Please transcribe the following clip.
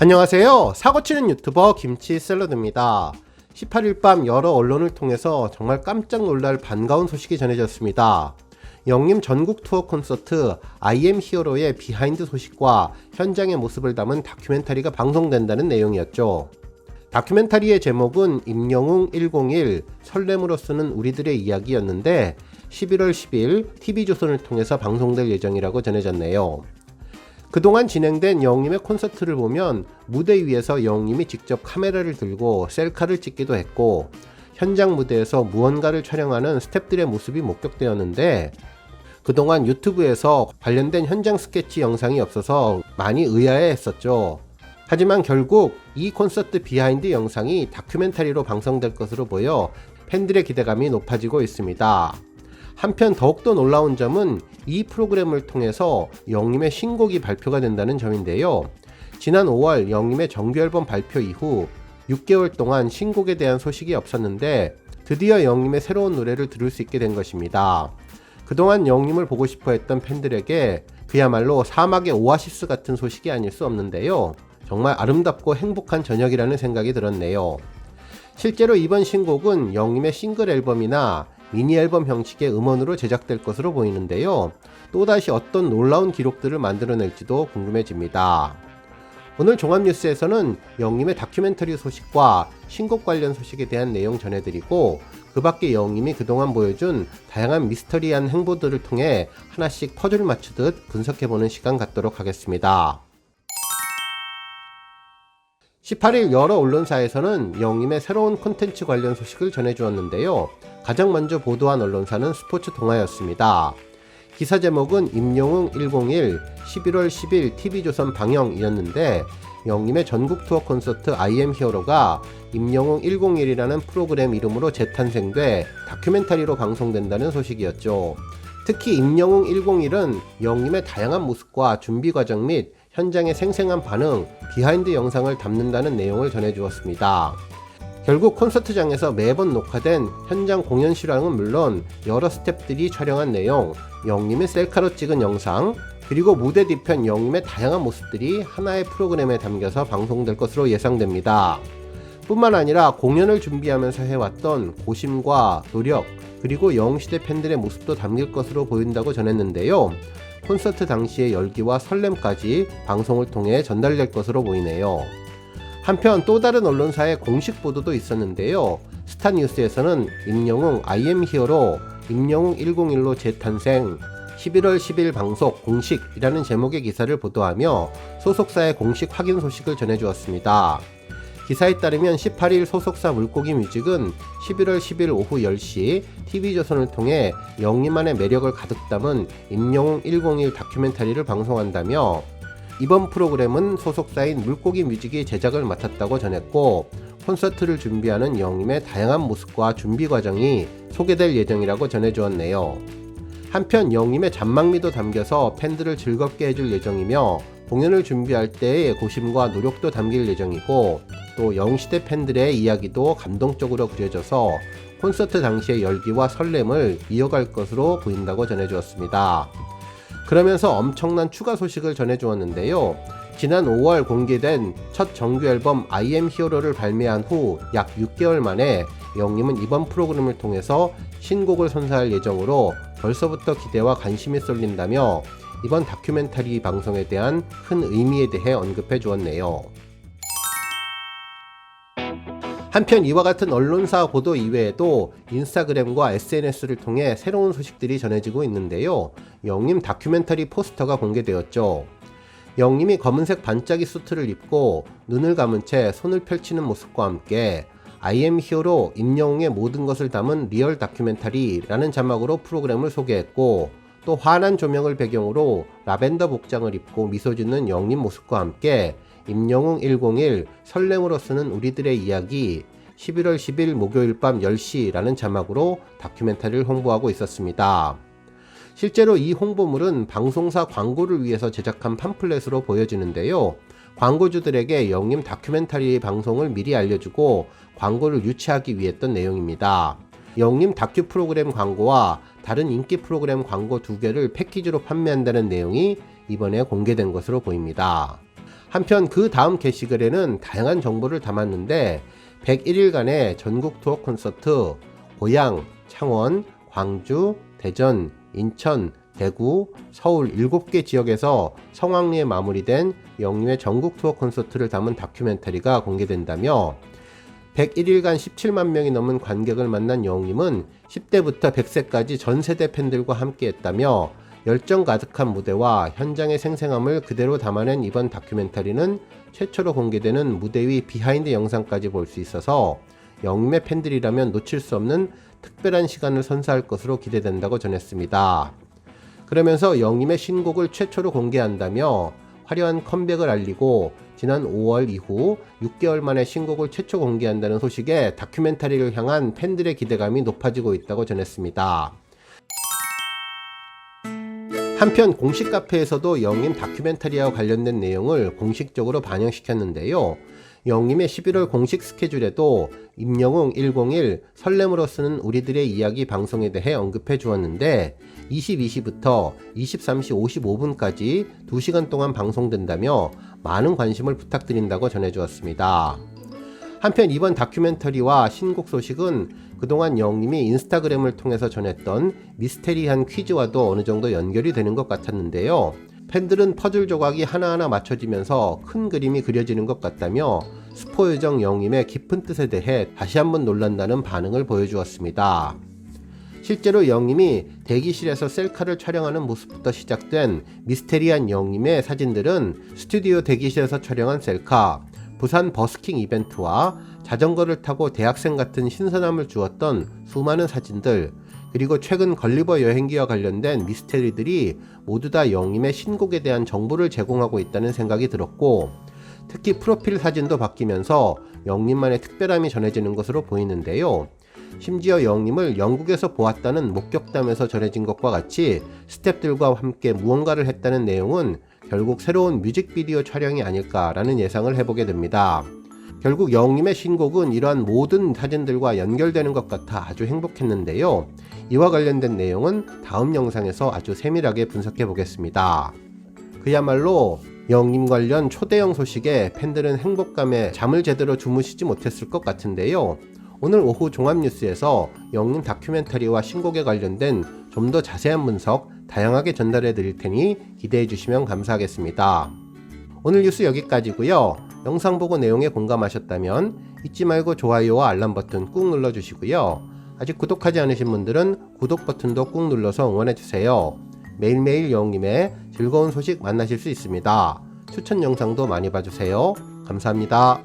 안녕하세요. 사고치는 유튜버 김치샐러드입니다. 18일 밤 여러 언론을 통해서 정말 깜짝 놀랄 반가운 소식이 전해졌습니다. 영림 전국 투어 콘서트 I am 히어로의 비하인드 소식과 현장의 모습을 담은 다큐멘터리가 방송된다는 내용이었죠. 다큐멘터리의 제목은 임영웅 101 설렘으로 쓰는 우리들의 이야기였는데 11월 10일 TV조선을 통해서 방송될 예정이라고 전해졌네요. 그동안 진행된 영림의 콘서트를 보면 무대 위에서 영림이 직접 카메라를 들고 셀카를 찍기도 했고 현장 무대에서 무언가를 촬영하는 스태프들의 모습이 목격되었는데 그동안 유튜브에서 관련된 현장 스케치 영상이 없어서 많이 의아해했었죠. 하지만 결국 이 콘서트 비하인드 영상이 다큐멘터리로 방송될 것으로 보여 팬들의 기대감이 높아지고 있습니다. 한편 더욱더 놀라운 점은 이 프로그램을 통해서 영림의 신곡이 발표가 된다는 점인데요. 지난 5월 영림의 정규 앨범 발표 이후 6개월 동안 신곡에 대한 소식이 없었는데 드디어 영림의 새로운 노래를 들을 수 있게 된 것입니다. 그동안 영림을 보고 싶어 했던 팬들에게 그야말로 사막의 오아시스 같은 소식이 아닐 수 없는데요. 정말 아름답고 행복한 저녁이라는 생각이 들었네요. 실제로 이번 신곡은 영림의 싱글 앨범이나 미니 앨범 형식의 음원으로 제작될 것으로 보이는데요. 또다시 어떤 놀라운 기록들을 만들어낼지도 궁금해집니다. 오늘 종합뉴스에서는 영림의 다큐멘터리 소식과 신곡 관련 소식에 대한 내용 전해드리고 그 밖에 영림이 그동안 보여준 다양한 미스터리한 행보들을 통해 하나씩 퍼즐 맞추듯 분석해보는 시간 갖도록 하겠습니다. 18일 여러 언론사에서는 영림의 새로운 콘텐츠 관련 소식을 전해주었는데요. 가장 먼저 보도한 언론사는 스포츠 동아였습니다. 기사 제목은 임영웅 101 11월 10일 TV조선 방영이었는데 영림의 전국 투어 콘서트 I am 히어로가 임영웅 101이라는 프로그램 이름으로 재탄생돼 다큐멘터리로 방송된다는 소식이었죠. 특히 임영웅 101은 영림의 다양한 모습과 준비 과정 및 현장의 생생한 반응, 비하인드 영상을 담는다는 내용을 전해주었습니다. 결국 콘서트장에서 매번 녹화된 현장 공연 실황은 물론 여러 스태프들이 촬영한 내용, 영림의 셀카로 찍은 영상, 그리고 무대 뒤편 영림의 다양한 모습들이 하나의 프로그램에 담겨서 방송될 것으로 예상됩니다. 뿐만 아니라 공연을 준비하면서 해왔던 고심과 노력, 그리고 영웅시대 팬들의 모습도 담길 것으로 보인다고 전했는데요. 콘서트 당시의 열기와 설렘까지 방송을 통해 전달될 것으로 보이네요. 한편 또 다른 언론사의 공식 보도도 있었는데요. 스타뉴스에서는 임영웅 I am 히어로 임영웅 101로 재탄생 11월 10일 방송 공식이라는 제목의 기사를 보도하며 소속사의 공식 확인 소식을 전해주었습니다. 기사에 따르면 18일 소속사 물고기 뮤직은 11월 10일 오후 10시 TV조선을 통해 영림만의 매력을 가득 담은 임영웅 101 다큐멘터리를 방송한다며 이번 프로그램은 소속사인 물고기 뮤직이 제작을 맡았다고 전했고 콘서트를 준비하는 영림의 다양한 모습과 준비 과정이 소개될 예정이라고 전해주었네요. 한편 영림의 잔망미도 담겨서 팬들을 즐겁게 해줄 예정이며 공연을 준비할 때의 고심과 노력도 담길 예정이고 또 영웅시대 팬들의 이야기도 감동적으로 그려져서 콘서트 당시의 열기와 설렘을 이어갈 것으로 보인다고 전해주었습니다. 그러면서 엄청난 추가 소식을 전해주었는데요. 지난 5월 공개된 첫 정규 앨범 I am 히어로를 발매한 후 약 6개월 만에 영림은 이번 프로그램을 통해서 신곡을 선사할 예정으로 벌써부터 기대와 관심이 쏠린다며 이번 다큐멘터리 방송에 대한 큰 의미에 대해 언급해 주었네요. 한편 이와 같은 언론사 보도 이외에도 인스타그램과 SNS를 통해 새로운 소식들이 전해지고 있는데요. 영림 다큐멘터리 포스터가 공개되었죠. 영림이 검은색 반짝이 수트를 입고 눈을 감은 채 손을 펼치는 모습과 함께 I am 히어로 임영웅의 모든 것을 담은 리얼 다큐멘터리라는 자막으로 프로그램을 소개했고 또 환한 조명을 배경으로 라벤더 복장을 입고 미소 짓는 영림 모습과 함께 임영웅 101 설렘으로 쓰는 우리들의 이야기 11월 10일 목요일 밤 10시라는 자막으로 다큐멘터리를 홍보하고 있었습니다. 실제로 이 홍보물은 방송사 광고를 위해서 제작한 팜플렛으로 보여지는데요. 광고주들에게 영림 다큐멘터리 방송을 미리 알려주고 광고를 유치하기 위해 했던 내용입니다. 영림 다큐 프로그램 광고와 다른 인기 프로그램 광고 2개를 패키지로 판매한다는 내용이 이번에 공개된 것으로 보입니다. 한편 그 다음 게시글에는 다양한 정보를 담았는데 101일간의 전국 투어 콘서트, 고양, 창원, 광주, 대전, 인천, 대구, 서울 7개 지역에서 성황리에 마무리된 영림의 전국 투어 콘서트를 담은 다큐멘터리가 공개된다며 101일간 17만 명이 넘은 관객을 만난 영림은 10대부터 100세까지 전 세대 팬들과 함께했다며 열정 가득한 무대와 현장의 생생함을 그대로 담아낸 이번 다큐멘터리는 최초로 공개되는 무대 위 비하인드 영상까지 볼 수 있어서 영림의 팬들이라면 놓칠 수 없는 특별한 시간을 선사할 것으로 기대된다고 전했습니다. 그러면서 영림의 신곡을 최초로 공개한다며 화려한 컴백을 알리고 지난 5월 이후 6개월 만에 신곡을 최초 공개한다는 소식에 다큐멘터리를 향한 팬들의 기대감이 높아지고 있다고 전했습니다. 한편 공식 카페에서도 영림 다큐멘터리와 관련된 내용을 공식적으로 반영시켰는데요. 영림의 11월 공식 스케줄에도 임영웅 101 설렘으로 쓰는 우리들의 이야기 방송에 대해 언급해 주었는데 22시부터 23시 55분까지 2시간 동안 방송된다며 많은 관심을 부탁드린다고 전해주었습니다. 한편 이번 다큐멘터리와 신곡 소식은 그동안 영림이 인스타그램을 통해서 전했던 미스테리한 퀴즈와도 어느 정도 연결이 되는 것 같았는데요. 팬들은 퍼즐 조각이 하나하나 맞춰지면서 큰 그림이 그려지는 것 같다며 스포 요정 영림의 깊은 뜻에 대해 다시 한번 놀란다는 반응을 보여주었습니다. 실제로 영림이 대기실에서 셀카를 촬영하는 모습부터 시작된 미스테리한 영림의 사진들은 스튜디오 대기실에서 촬영한 셀카, 부산 버스킹 이벤트와 자전거를 타고 대학생 같은 신선함을 주었던 수많은 사진들, 그리고 최근 걸리버 여행기와 관련된 미스테리들이 모두 다 영림의 신곡에 대한 정보를 제공하고 있다는 생각이 들었고, 특히 프로필 사진도 바뀌면서 영림만의 특별함이 전해지는 것으로 보이는데요. 심지어 영림을 영국에서 보았다는 목격담에서 전해진 것과 같이 스태프들과 함께 무언가를 했다는 내용은 결국 새로운 뮤직비디오 촬영이 아닐까라는 예상을 해보게 됩니다. 결국 영림의 신곡은 이러한 모든 사진들과 연결되는 것 같아 아주 행복했는데요. 이와 관련된 내용은 다음 영상에서 아주 세밀하게 분석해 보겠습니다. 그야말로 영림 관련 초대형 소식에 팬들은 행복감에 잠을 제대로 주무시지 못했을 것 같은데요. 오늘 오후 종합뉴스에서 영림 다큐멘터리와 신곡에 관련된 좀 더 자세한 분석 다양하게 전달해 드릴 테니 기대해 주시면 감사하겠습니다. 오늘 뉴스 여기까지고요. 영상 보고 내용에 공감하셨다면 잊지 말고 좋아요와 알람 버튼 꾹 눌러 주시고요. 아직 구독하지 않으신 분들은 구독 버튼도 꾹 눌러서 응원해 주세요. 매일매일 영림의 즐거운 소식 만나실 수 있습니다. 추천 영상도 많이 봐주세요. 감사합니다.